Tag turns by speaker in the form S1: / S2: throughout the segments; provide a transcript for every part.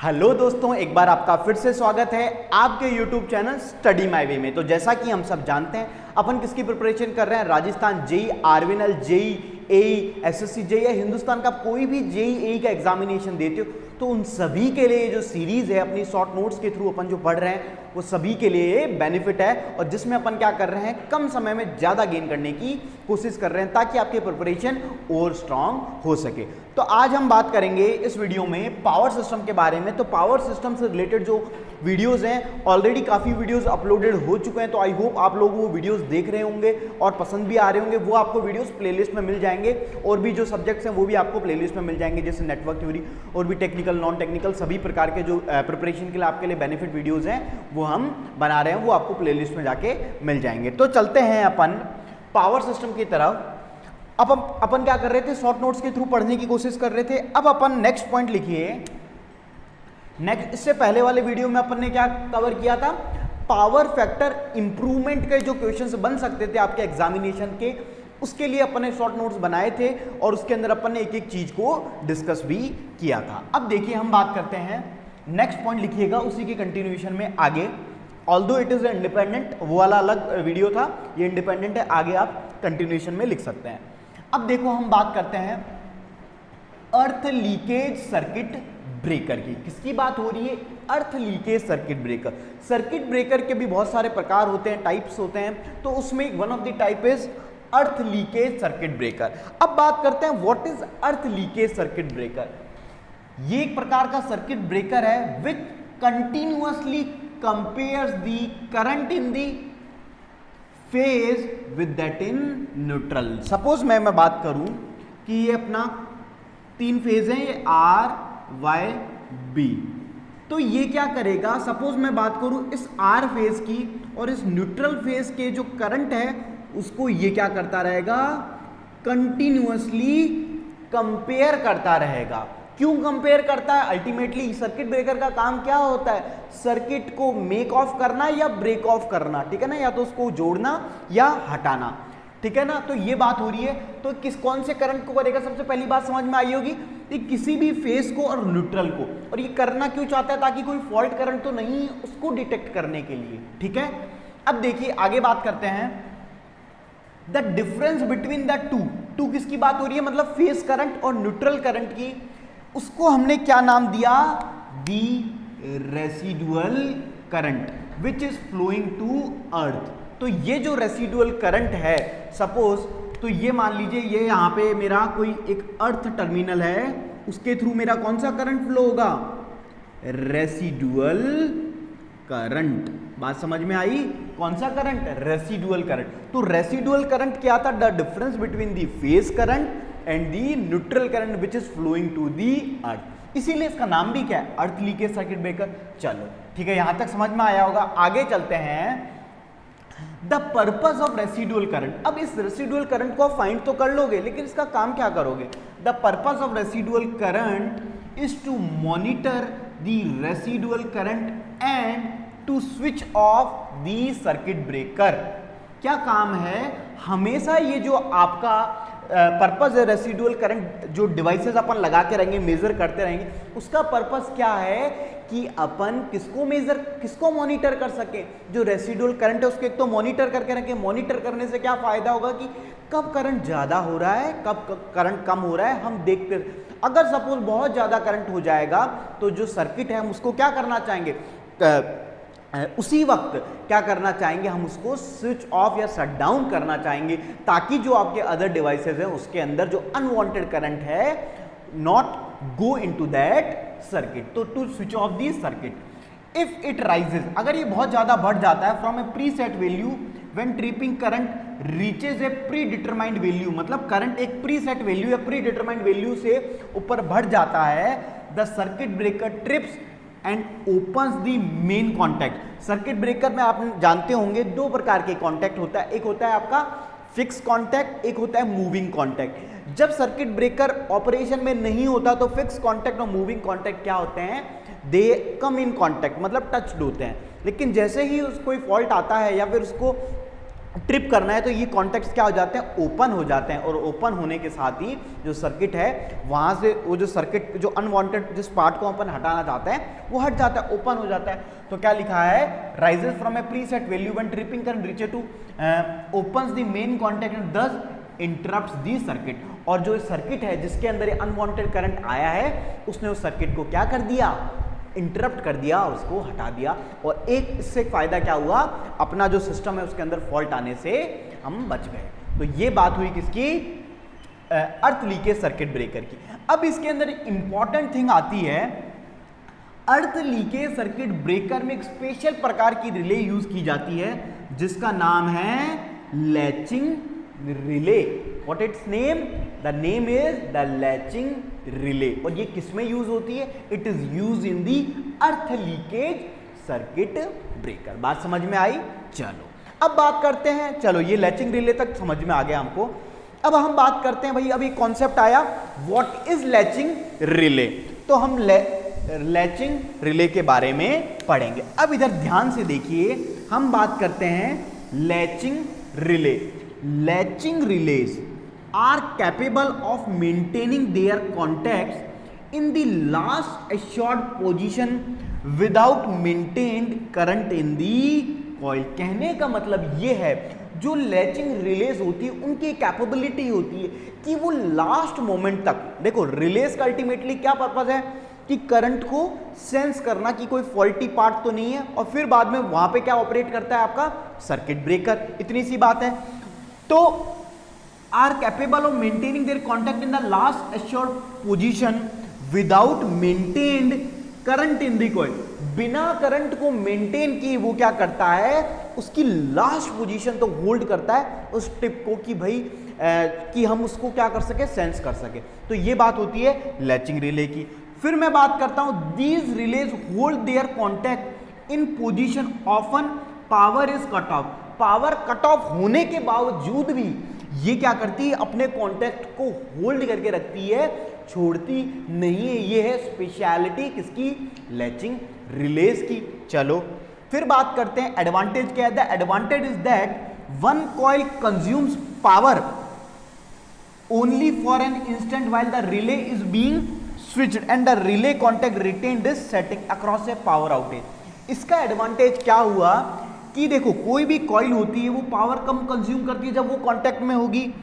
S1: Hello दोस्तों, एक बार आपका फिर से स्वागत है आपके YouTube चैनल स्टडी माई वे में। तो जैसा कि हम सब जानते हैं, अपन किसकी प्रिपरेशन कर रहे हैं? राजस्थान जेई, आरवीएनएल जेई, एई, एसएससी जेई या हिंदुस्तान का कोई भी जेई एई का एग्जामिनेशन देते हो तो उन सभी के लिए जो सीरीज है अपनी शॉर्ट नोट्स के थ्रू अपन जो पढ़ रहे हैं वो सभी के लिए बेनिफिट है, और जिसमें अपन क्या कर रहे हैं, कम समय में ज़्यादा गेन करने की कोशिश कर रहे हैं ताकि आपकी प्रिपरेशन और स्ट्रांग हो सके। तो आज हम बात करेंगे इस वीडियो में पावर सिस्टम के बारे में। तो पावर सिस्टम से रिलेटेड जो वीडियोस हैं, ऑलरेडी काफ़ी वीडियोस अपलोडेड हो चुके हैं, तो आई होप आप लोग वो वीडियोस देख रहे होंगे और पसंद भी आ रहे होंगे। वो आपको वीडियोस प्लेलिस्ट में मिल जाएंगे, और भी जो सब्जेक्ट्स हैं वो भी आपको प्लेलिस्ट में मिल जाएंगे, जैसे नेटवर्क थ्योरी और भी टेक्निकल, नॉन टेक्निकल, सभी प्रकार के जो प्रिपरेशन के लिए आपके लिए बेनिफिट वीडियोज़ हैं वो हम बना रहे हैं, वो आपको प्लेलिस्ट में जाके मिल जाएंगे। तो चलते हैं अपन पावर सिस्टम की तरफ। अब अपन क्या कर रहे थे, शॉर्ट नोट्स के थ्रू पढ़ने की कोशिश कर रहे थे। अब अपन नेक्स्ट पॉइंट लिखिए। नेक्स्ट, इससे पहले वाले वीडियो में अपन ने क्या कवर किया था? पावर फैक्टर इंप्रूवमेंट के जो क्वेश्चंस बन सकते थे आपके एग्जामिनेशन के, उसके लिए अपन ने शॉर्ट नोट्स बनाए थे और उसके अंदर अपन ने एक एक चीज को डिस्कस भी किया था। अब देखिए, हम बात करते हैं, नेक्स्ट पॉइंट लिखिएगा उसी के कंटिन्यूएशन में आगे। ऑल्दो इट इज इंडिपेंडेंट, वो वाला अलग वीडियो था, ये इंडिपेंडेंट है, आगे आप कंटिन्यूएशन में लिख सकते हैं। अब देखो, हम बात करते हैं अर्थ लीकेज सर्किट ब्रेकर की। किसकी बात हो रही है? Earth leakage circuit breaker. Circuit breaker के भी बहुत सारे प्रकार होते हैं, टाइप्स होते हैं, तो उसमें one of the type is earth leakage circuit breaker. अब बात करते हैं what is earth leakage circuit breaker. ये एक प्रकार का सर्किट ब्रेकर है which continuously compares the current in the phase with that in neutral. Suppose मैं बात करूं कि ये अपना तीन फेज है, ये आर वाई बी, तो ये क्या करेगा? सपोज मैं बात करूं इस आर फेज की और इस न्यूट्रल फेज के जो करंट है उसको ये क्या करता रहेगा? कंटिन्यूअसली कंपेयर करता रहेगा। क्यों कंपेयर करता है? अल्टीमेटली सर्किट ब्रेकर का काम क्या होता है? सर्किट को मेक ऑफ करना या ब्रेक ऑफ करना, ठीक है ना, या तो उसको जोड़ना या हटाना, ठीक है ना। तो ये बात हो रही है, तो कौन से करंट को करेगा? सबसे पहली बात समझ में आई होगी कि किसी भी फेज को और न्यूट्रल को। और ये करना क्यों चाहता है? ताकि कोई फॉल्ट करंट तो नहीं, उसको डिटेक्ट करने के लिए, ठीक है। अब देखिए, आगे बात करते हैं the difference between the two किसकी बात हो रही है? मतलब फेज करंट और न्यूट्रल करंट की। उसको हमने क्या नाम दिया? The residual current which is flowing to earth. तो ये जो रेसिडुअल करंट है, सपोज, तो ये मान लीजिए ये यहां पे मेरा कोई एक अर्थ टर्मिनल है, उसके थ्रू मेरा कौन सा करंट फ्लो होगा? Residual current. बात समझ में आई? कौन सा करंट? Residual current. तो रेसिडुअल करंट क्या था? The difference between the phase current and the neutral current which is flowing to the earth. इसीलिए इसका नाम भी क्या है? Earth leakage circuit breaker. चलो ठीक है, यहां तक समझ में आया होगा। आगे चलते हैं, the purpose of residual current. अब इस रेसिडुअल करंट को फाइंड तो कर लोगे, लेकिन इसका काम क्या करोगे? The purpose of residual current is to monitor the residual current and to switch off the circuit breaker. क्या काम है? हमेशा ये जो आपका पर्पस है रेसिडुअल करंट, जो डिवाइसेस अपन लगा के रहेंगे, मेजर करते रहेंगे, उसका पर्पस क्या है कि अपन किसको मॉनिटर कर सके? जो रेसिडुअल करंट है उसको एक तो मॉनिटर करके रखें। मॉनिटर करने से क्या फायदा होगा कि कब करंट ज्यादा हो रहा है, कब करंट कम हो रहा है, हम देखते। अगर सपोज बहुत ज्यादा करंट हो जाएगा तो जो सर्किट है हम उसको क्या करना चाहेंगे? उसी वक्त क्या करना चाहेंगे? हम उसको स्विच ऑफ या शट डाउन करना चाहेंगे, ताकि जो आपके अदर डिवाइसेस हैं उसके अंदर जो अनवांटेड करंट है not go into that circuit. तो to switch off the circuit. If it rises, अगर ये बहुत ज्यादा बढ़ जाता है from a preset value when tripping current reaches a predetermined value, मतलब करंट एक प्री सेट वैल्यू या प्री डिटरमाइंड वैल्यू से ऊपर बढ़ जाता है, the circuit breaker trips and opens the main contact. Circuit breaker में आप जानते होंगे दो प्रकार के कॉन्टैक्ट होता है, एक होता है आपका फिक्स कॉन्टैक्ट, एक होता है मूविंग कॉन्टैक्ट। जब सर्किट ब्रेकर ऑपरेशन में नहीं होता तो फिक्स कॉन्टैक्ट और मूविंग कॉन्टैक्ट क्या होते हैं? दे कम इन कॉन्टैक्ट, मतलब टच्ड होते हैं। लेकिन जैसे ही कोई फॉल्ट आता है या फिर उसको ट्रिप करना है तो ये कॉन्टैक्ट्स क्या हो जाते हैं, ओपन हो जाते हैं, और ओपन होने के साथ ही जो सर्किट है वहाँ से वो जो सर्किट जो अनवांटेड जिस पार्ट को अपन हटाना चाहते हैं वो हट जाता है, ओपन हो जाता है। तो क्या लिखा है, rises from a preset value when tripping current reaches to opens the main contact and thus interrupts the circuit. और जो सर्किट है जिसके अंदर अनवांटेड करंट आया है उसने उस सर्किट को क्या कर दिया, इंटरप्ट कर दिया, उसको हटा दिया। और एक इससे फायदा क्या हुआ, अपना जो सिस्टम है उसके अंदर फॉल्ट आने से हम बच गए। तो ये बात हुई किसकी, अर्थ लीकेज सर्किट ब्रेकर की। अब इसके अंदर इंपॉर्टेंट थिंग आती है, अर्थ लीकेज सर्किट ब्रेकर में एक स्पेशल प्रकार की रिले यूज की जाती है जिसका नाम है latching relay. What it's name, the name is the latching relay. और ये किसमें यूज होती है, it is use in the earth leakage circuit breaker. बात समझ में आई। चलो अब बात करते हैं, चलो ये लैचिंग रिले तक समझ में आ गया हमको। अब हम बात करते हैं भाई, अभी कॉन्सेप्ट आया व्हाट इज लैचिंग रिले, तो हम लैचिंग रिले के बारे में पढ़ेंगे। अब इधर ध्यान से देखिए, हम बात करते हैं latching relay. Latching release are capable of maintaining their contacts in the last assured position without maintained current in the coil। कहने का मतलब ये है, जो लैचिंग रिलेज होती है उनकी कैपेबिलिटी होती है कि वो लास्ट मोमेंट तक, देखो रिलेज का अल्टीमेटली क्या पर्पज है कि करंट को सेंस करना कि कोई फॉल्टी पार्ट तो नहीं है, और फिर बाद में वहां पे क्या ऑपरेट करता है आपका सर्किट ब्रेकर। इतनी सी बात है। तो are capable of maintaining their contact in the last assured position without maintained current in the coil। बिना करंट को मेंटेन किए वो क्या करता है, उसकी लास्ट पोजीशन तो होल्ड करता है उस टिप को कि भाई कि हम उसको क्या कर सके, सेंस कर सके। तो ये बात होती है लैचिंग रिले की। फिर मैं बात करता हूं, these release hold their contact in position often power is cut off. Power cut off होने के बावजूद भी ये क्या करती है, अपने कॉन्टैक्ट को होल्ड करके रखती है, छोड़ती नहीं है। ये है स्पेशलिटी किसकी, लैचिंग रिलेज की। चलो फिर बात करते हैं एडवांटेज क्या है। The advantage is that one coil consumes power only for an instant while the relay is being switched and the relay contact retain this setting across a power outage. इसका advantage क्या हुआ कि देखो कोई भी coil होती है वो पावर कम कंज्यूम करती है जब वो कांटेक्ट में होगी।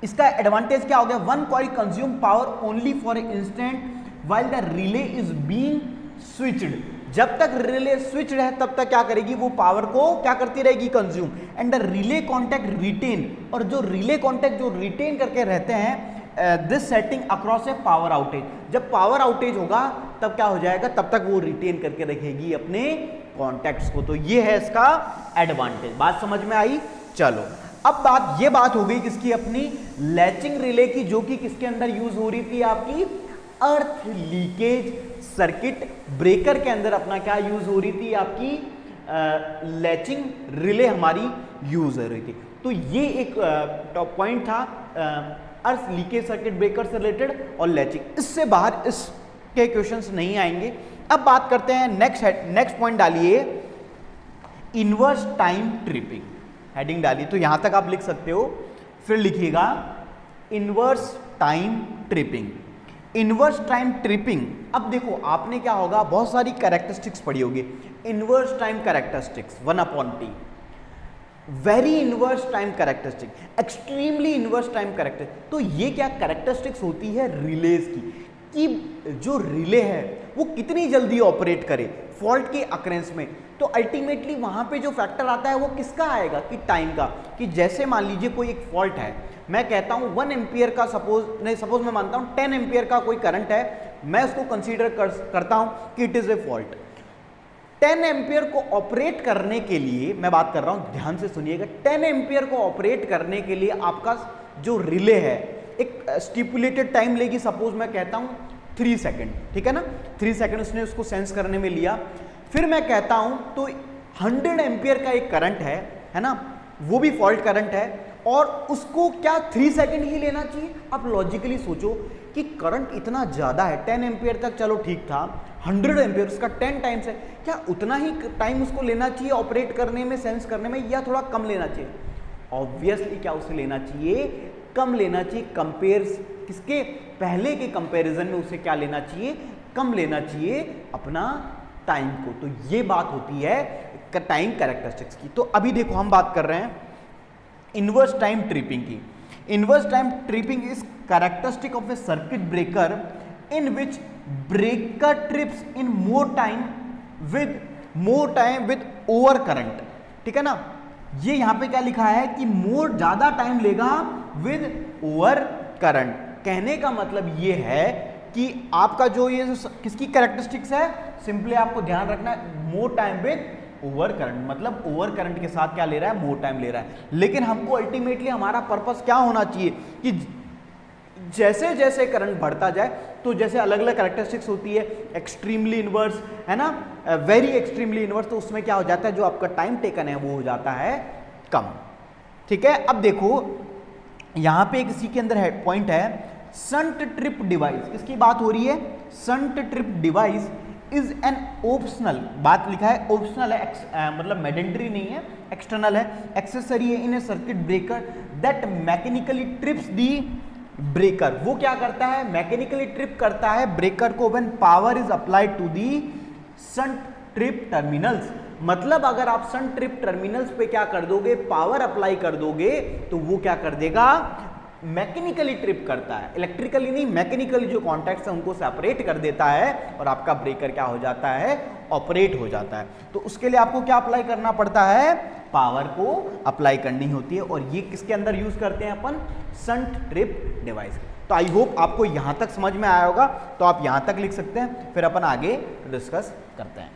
S1: इसका एडवांटेज क्या हो गया, one coil consume power only for a instant while the relay is being switched. जब तक रिले स्विच्ड है तब तक क्या करेगी, वो पावर को क्या करती रहेगी, consume. And the relay contact retain, और जो रिले कॉन्टैक्ट जो रिटेन करके रहते हैं this setting across a power outage. जब पावर आउटेज होगा तब क्या हो जाएगा, तब तक वो रिटेन करके रखेगी अपने कॉन्टैक्ट्स को। तो ये है इसका एडवांटेज। बात समझ में आई। चलो अब ये बात हो गई किसकी, अपनी लैचिंग रिले की, जो कि किसके अंदर यूज हो रही थी, आपकी अर्थ लीकेज सर्किट ब्रेकर के अंदर अपना क्या यूज हो रही थी, आपकी लैचिंग रिले हमारी यूज हो रही थी। तो ये एक टॉप पॉइंट था अर्थ लीकेज सर्किट ब्रेकर से रिलेटेड और लैचिंग। इससे बाहर इसके क्वेश्चंस नहीं आएंगे। अब बात करते हैं नेक्स्ट पॉइंट डालिए, इनवर्स टाइम ट्रिपिंग। हेडिंग डालिए, तो यहां तक आप लिख सकते हो, फिर लिखिएगा inverse time tripping. Inverse time tripping, अब देखो आपने क्या होगा, बहुत सारी कैरेक्टरिस्टिक्स पढ़ी होगी। Inverse time characteristics 1/T, very inverse time characteristic, extremely inverse time characteristic. तो ये क्या कैरेक्टरिस्टिक्स होती है रिलेज की, कि जो रिले है वो कितनी जल्दी ऑपरेट करे फॉल्ट के अक्रेंस में। तो अल्टीमेटली वहां पे जो फैक्टर आता है वो किसका आएगा, कि टाइम का। कि जैसे मान लीजिए कोई एक फॉल्ट है, मैं कहता हूं 1 एम्पियर का सपोज मैं मानता हूं 10 एम्पियर का कोई करंट है, मैं उसको कंसीडर करता हूं कि it is a fault. 10 ampere को ऑपरेट करने के लिए, मैं बात कर रहा हूं, ध्यान से सुनिएगा, 10 एम्पियर को ऑपरेट करने के लिए आपका जो रिले है एक स्टिपुलेटेड टाइम लेगी। सपोज मैं कहता हूं 3 सेकेंड, ठीक है ना, 3 सेकेंड उसने उसको सेंस करने में लिया। फिर मैं कहता हूं तो 100 एम्पियर का एक करंट है ना, वो भी फॉल्ट करंट है, और उसको क्या 3 सेकंड ही लेना चाहिए? आप लॉजिकली सोचो कि करंट इतना ज़्यादा है, 10 एम्पियर तक चलो ठीक था, 100 एम्पियर उसका 10 टाइम्स है, क्या उतना ही टाइम उसको लेना चाहिए ऑपरेट करने में, सेंस करने में, या थोड़ा कम लेना चाहिए? ऑब्वियसली क्या उसे लेना चाहिए? कम लेना चाहिए। कंपेयर किसके? पहले के कंपैरिजन में उसे क्या लेना चाहिए? कम लेना चाहिए अपना टाइम को। तो ये बात होती है टाइम कैरेक्टरिस्टिक्स की। तो अभी देखो हम बात कर रहे हैं इनवर्स टाइम ट्रिपिंग की। Inverse time tripping is characteristic of A circuit breaker in which breaker trips in more time with over current. ठीक है ना, ये यहां पे क्या लिखा है कि मोर ज्यादा टाइम लेगा विद ओवर करंट। कहने का मतलब ये है कि आपका जो ये किसकी कैरेक्टरिस्टिक्स है, सिंपली आपको ध्यान रखना है more time with over current, मतलब ओवर करंट के साथ क्या ले रहा है? मोर टाइम ले रहा है। लेकिन हमको अल्टीमेटली हमारा पर्पस क्या होना चाहिए कि जैसे जैसे करंट बढ़ता जाए, तो जैसे अलग अलग कैरेक्टरिस्टिक्स होती है, एक्सट्रीमली इनवर्स है ना, वेरी एक्सट्रीमली इनवर्स, तो उसमें क्या हो जाता है, जो आपका टाइम टेकन है वो हो जाता है कम। ठीक है, अब देखो यहां पे इसी के अंदर पॉइंट है शंट ट्रिप डिवाइस। किसकी बात हो रही है? Shunt trip device is an optional, बात लिखा है ऑप्शनल है, मतलब मैंडेटरी नहीं है, एक्सटर्नल है, एक्सेसरी है in a circuit breaker that mechanically trips the breaker. वो क्या करता है? मैकेनिकली ट्रिप करता है ब्रेकर को when power is applied to the shunt trip terminals. मतलब अगर आप शंट ट्रिप टर्मिनल्स पे क्या कर दोगे? पावर अप्लाई कर दोगे, तो वो क्या कर देगा? मैकेनिकली ट्रिप करता है, इलेक्ट्रिकली नहीं, मैकेनिकली जो कॉन्टैक्ट्स हैं उनको सेपरेट कर देता है और आपका ब्रेकर क्या हो जाता है? ऑपरेट हो जाता है। तो उसके लिए आपको क्या अप्लाई करना पड़ता है? पावर को अप्लाई करनी होती है, और ये किसके अंदर यूज करते हैं अपन? Shunt trip device. तो आई होप आपको यहां तक समझ में आया होगा, तो आप यहां तक लिख सकते हैं, फिर अपन आगे डिस्कस करते हैं।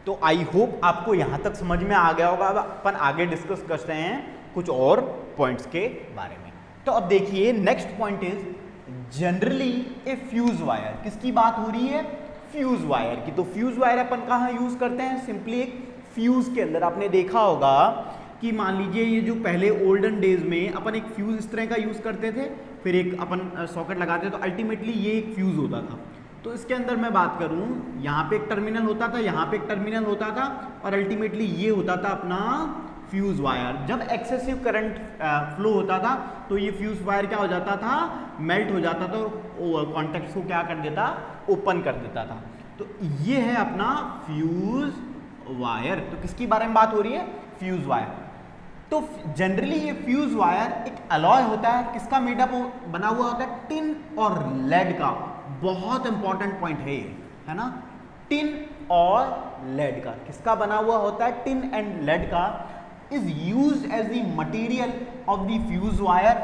S1: तो आई होप आपको यहां तक समझ में आ गया होगा। अब अपन आगे डिस्कस करते हैं कुछ और पॉइंट्स के बारे में। तो अब देखिए next point is generally A fuse wire. किसकी बात हो रही है? फ्यूज वायर की। तो फ्यूज वायर अपन कहाँ यूज करते हैं? सिंपली एक फ्यूज के अंदर। आपने देखा होगा कि मान लीजिए ये जो पहले ओल्डन डेज में अपन एक फ्यूज इस तरह का यूज करते थे, फिर एक अपन सॉकेट लगाते थे, तो अल्टीमेटली ये एक फ्यूज होता था। तो इसके अंदर मैं बात करूं, यहाँ पे एक टर्मिनल होता था, यहाँ पे एक टर्मिनल होता था, और अल्टीमेटली ये होता था अपना फ्यूज वायर। जब एक्सेसिव करंट फ्लो होता था तो ये फ्यूज वायर क्या हो जाता था? मेल्ट हो जाता था और कॉन्टैक्ट्स को क्या कर देता? ओपन कर देता था। तो ये है अपना फ्यूज वायर। तो किसकी बारे में बात हो रही है? Fuse wire. तो जनरली ये फ्यूज वायर एक अलॉय होता है, किसका मेडअप बना हुआ होता है? टिन और लेड का। बहुत इंपॉर्टेंट पॉइंट है ये, है ना, टिन और लेड का। किसका बना हुआ होता है? टिन एंड लेड का। Is used as the material of the fuse wire.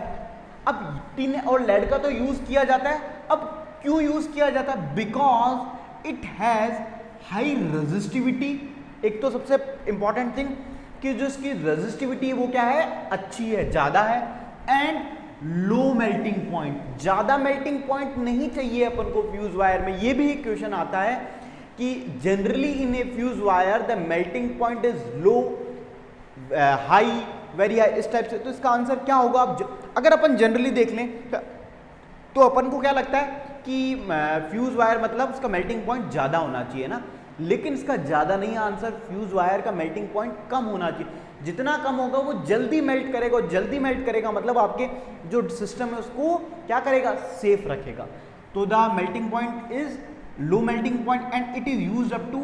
S1: अब टिन और लेड का तो यूज किया जाता है, अब क्यों यूज किया जाता है? Because it has high resistivity. एक तो सबसे इंपॉर्टेंट थिंग कि जो इसकी रेजिस्टिविटी है वो क्या है? अच्छी है, ज्यादा है, एंड लो मेल्टिंग पॉइंट। ज्यादा मेल्टिंग पॉइंट नहीं चाहिए अपन को फ्यूज वायर में। ये भी एक क्वेश्चन आता है कि generally in A fuse wire the melting point is low, high, very high, इस टाइप से। तो इसका आंसर क्या होगा? अगर अपन जनरली देख लें तो अपन को क्या लगता है कि फ्यूज वायर मतलब उसका मेल्टिंग पॉइंट ज्यादा होना चाहिए ना, लेकिन इसका ज्यादा नहीं आंसर। फ्यूज वायर का मेल्टिंग पॉइंट कम होना चाहिए। जितना कम होगा वो जल्दी मेल्ट करेगा, और जल्दी मेल्ट करेगा मतलब आपके जो सिस्टम है उसको क्या करेगा? सेफ रखेगा। तो the melting point is low melting point and it is used up to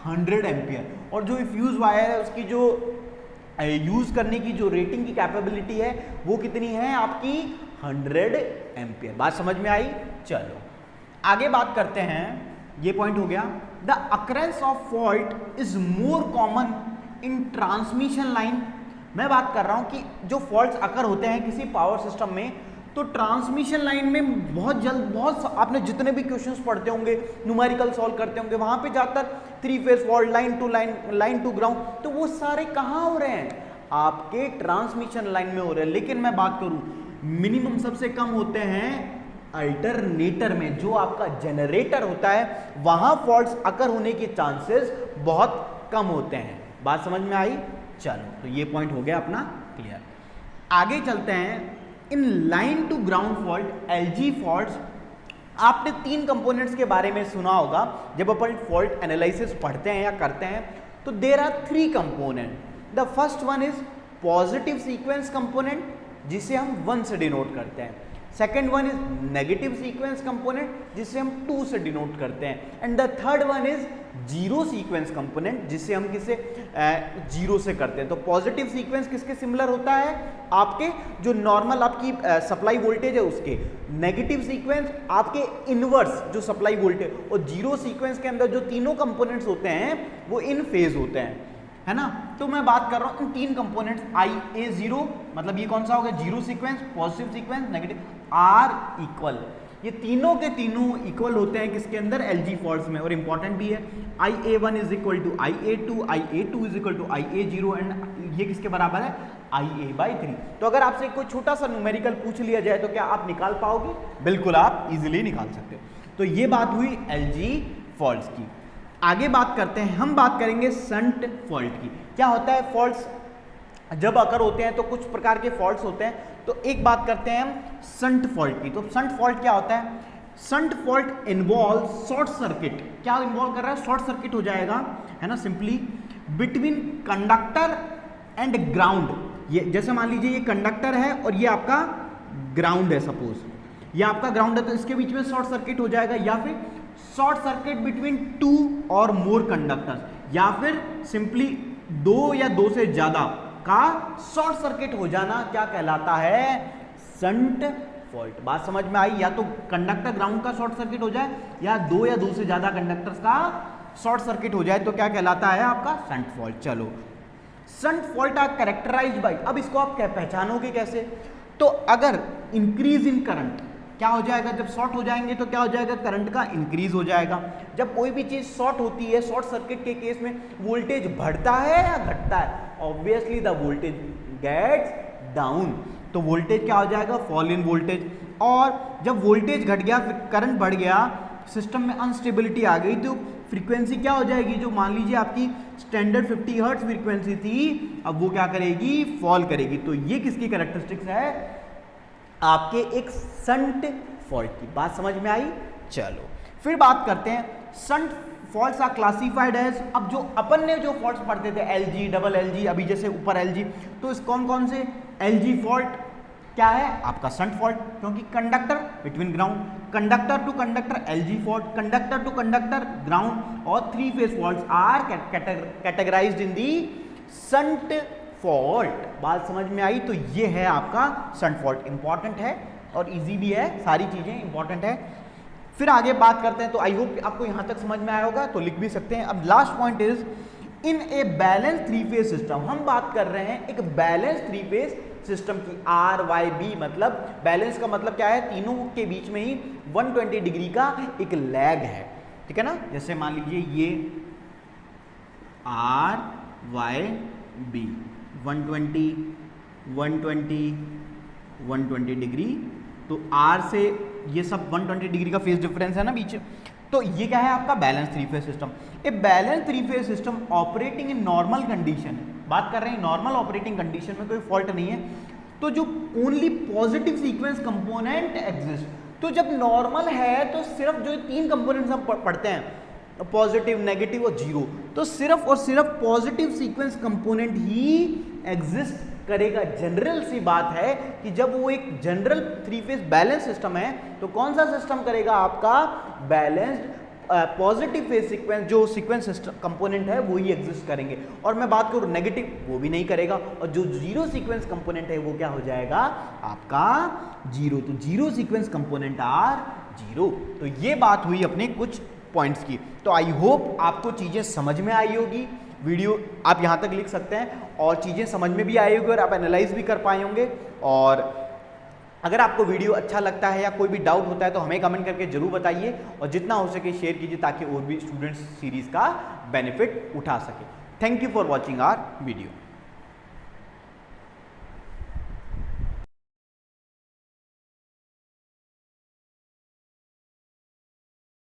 S1: 100 ampere. और जो फ्यूज वायर है उसकी जो यूज करने की जो रेटिंग की कैपेबिलिटी है वो कितनी है आपकी? 100 एम्पियर। बात समझ में आई? चलो आगे बात करते हैं। ये पॉइंट हो गया। The occurrence of fault is more common in transmission line. मैं बात कर रहा हूं कि जो फॉल्ट्स अकर होते हैं किसी पावर सिस्टम में, तो ट्रांसमिशन लाइन में बहुत जल्द, बहुत आपने जितने भी क्वेश्चंस पढ़ते होंगे, न्यूमेरिकल सॉल्व करते होंगे, वहां पे ज्यादातर 3 phase fault, line to ground, तो वो सारे कहां हो रहे हैं? आपके ट्रांसमिशन लाइन में हो रहे हैं। लेकिन मैं बात करूं मिनिमम सबसे कम होते हैं अल्टरनेटर में जो आपका जनरेटर होता है वहां फॉल्ट्स अकर होने के चांसेस बहुत कम होते हैं। बात समझ में आई? चलो, तो ये पॉइंट हो गया अपना क्लियर। आगे चलते हैं। In line to ground fault LG faults, आपने 3 कंपोनेंट्स के बारे में सुना होगा जब अपन फॉल्ट एनालिसिस पढ़ते हैं या करते हैं। तो there are 3 component. The first one is positive sequence component जिसे हम 1 से डिनोट करते हैं। Second one is negative sequence component जिसे हम 2 से डिनोट करते हैं। And the third one is zero sequence component जिसे हम किसे 0 से करते हैं। तो पॉजिटिव सीक्वेंस किसके सिमिलर होता है? आपके जो नॉर्मल आपकी सप्लाई वोल्टेज है उसके। नेगेटिव सीक्वेंस आपके इनवर्स जो सप्लाई वोल्टेज, और जीरो सीक्वेंस के अंदर जो तीनों कंपोनेंट्स होते हैं वो इन फेज होते हैं, है ना। तो मैं बात कर रहा हूं इन 3 कंपोनेंट्स IA0, मतलब ये कौन सा हो गया? Zero sequence, positive sequence, negative, R equal. ये तीनों के तीनों इक्वल होते हैं किसके अंदर? LG फॉल्ट्स में। और इंपॉर्टेंट भी है, IA1 is equal to IA2, IA2 is equal to IA0 and ये किसके बराबर है? IA/3। तो अगर आपसे कोई छोटा सा न्यूमेरिकल पूछ लिया जाए तो क्या आप निकाल पाओगे? बिल्कुल, आप इजीली निकाल सकते हो। तो ये बात हुई LG फॉल्ट्स की। आगे बात करते हैं, हम बात करेंगे शंट फॉल्ट की। क्या होता है? फॉल्ट्स जब अकर होते हैं तो कुछ प्रकार के फॉल्ट्स होते हैं। तो एक बात करते हैं हम शंट फॉल्ट की। तो शंट फॉल्ट क्या होता है? Shunt fault involve short circuit. क्या इन्वॉल्व कर रहा है? शॉर्ट सर्किट हो जाएगा, है ना, simply between conductor and ground. ये जैसे मान लीजिए ये कंडक्टर है और ये आपका ग्राउंड है, सपोज ये आपका ग्राउंड है, तो इसके बीच में शॉर्ट सर्किट हो जाएगा, या फिर शॉर्ट सर्किट बिटवीन 2 और मोर कंडक्टर्स, या फिर सिंपली 2 या 2 से ज्यादा का शॉर्ट सर्किट हो जाना क्या कहलाता है? Shunt fault. बात समझ में आई? या तो कंडक्टर ग्राउंड का शॉर्ट सर्किट हो जाए या 2 या 2 से ज्यादा कंडक्टर्स का शॉर्ट सर्किट हो जाए तो क्या कहलाता है आपका? Shunt fault. चलो, shunt fault are characterized by, अब इसको आप क्या पहचानोगे कैसे? तो अगर इंक्रीज इन करंट, क्या हो जाएगा? जब शॉर्ट हो जाएंगे तो क्या हो जाएगा? करंट का इंक्रीज हो जाएगा। जब कोई भी चीज शॉर्ट होती है, शॉर्ट सर्किट के केस में वोल्टेज बढ़ता है या घटता है? Obviously the voltage gets down, तो वोल्टेज क्या हो जाएगा? Fall in voltage. और जब वोल्टेज घट गया, करंट बढ़ गया, सिस्टम में अनस्टेबिलिटी आ गई, तो फ्रीक्वेंसी क्या हो जाएगी? जो मान लीजिए आपकी स्टैंडर्ड 50 हर्ट्ज फ्रीक्वेंसी थी, अब वो क्या करेगी? फॉल करेगी। तो ये किसकी कैरेक्टरिस्टिक्स है? आपके एक शंट फॉल्ट की। बात समझ में आई? चलो, फिर बात करते हैं shunt faults are classified as, अब जो अपन ने जो फॉल्ट्स पढ़ते थे LG, डबल LG, अभी जैसे ऊपर LG, तो इस कौन कौन से? LG फॉल्ट क्या है? आपका शंट फॉल्ट, क्योंकि conductor between ground, conductor to conductor LG fault, conductor to conductor ground, और 3 phase faults are categorized in the shunt fault. बात समझ में आई? तो ये है आपका शंट फॉल्ट। इंपॉर्टेंट है और इजी भी है, सारी चीजें इंपॉर्टेंट है। फिर आगे बात करते हैं, तो आई होप आपको यहां तक समझ में आया होगा, तो लिख भी सकते हैं। अब last point is in a balance 3 phase system. हम बात कर रहे हैं एक बैलेंस 3 फेज सिस्टम की। RYB मतलब बैलेंस का मतलब क्या है? तीनों के बीच में ही 120 डिग्री का एक लैग है, ठीक है ना। जैसे मान लीजिए ये RYB 120 120 120 डिग्री, तो R से ये सब 120 डिग्री का फेज डिफरेंस है ना बीच। तो ये क्या है? आपका balance 3 phase system. A balance 3 phase system operating in normal condition, बात कर रहे हैं नॉर्मल ऑपरेटिंग कंडीशन में कोई फॉल्ट नहीं है, तो जो only positive sequence component exist. तो जब नॉर्मल है तो सिर्फ जो 3 कंपोनेंट्स हम पढ़ते हैं, पॉजिटिव, नेगेटिव और जीरो, तो सिर्फ और सिर्फ पॉजिटिव सीक्वेंस कंपोनेंट ही एग्जिस्ट करेगा। जनरल सी बात है कि जब वो एक जनरल 3 फेज बैलेंस सिस्टम है तो कौन सा सिस्टम करेगा? आपका बैलेंस्ड पॉजिटिव फेज सीक्वेंस, जो सीक्वेंस सिस्टम कंपोनेंट है वो ही एग्जिस्ट करेंगे। और मैं बात करूं नेगेटिव, वो भी नहीं करेगा। और जो जीरो सीक्वेंस कंपोनेंट है वो क्या हो जाएगा? आपका जीरो। तो zero sequence component are zero. तो ये बात हुई अपने कुछ पॉइंट्स की। तो आई होप आपको चीजें समझ में आई होगी। वीडियो आप यहाँ तक लिख सकते हैं और चीज़ें समझ में भी आई होगी और आप एनालाइज भी कर पाए होंगे। और अगर आपको वीडियो अच्छा लगता है या कोई भी डाउट होता है तो हमें कमेंट करके जरूर बताइए, और जितना हो सके शेयर कीजिए ताकि और भी स्टूडेंट्स सीरीज़ का बेनिफिट उठा सके। Thank you for watching our video.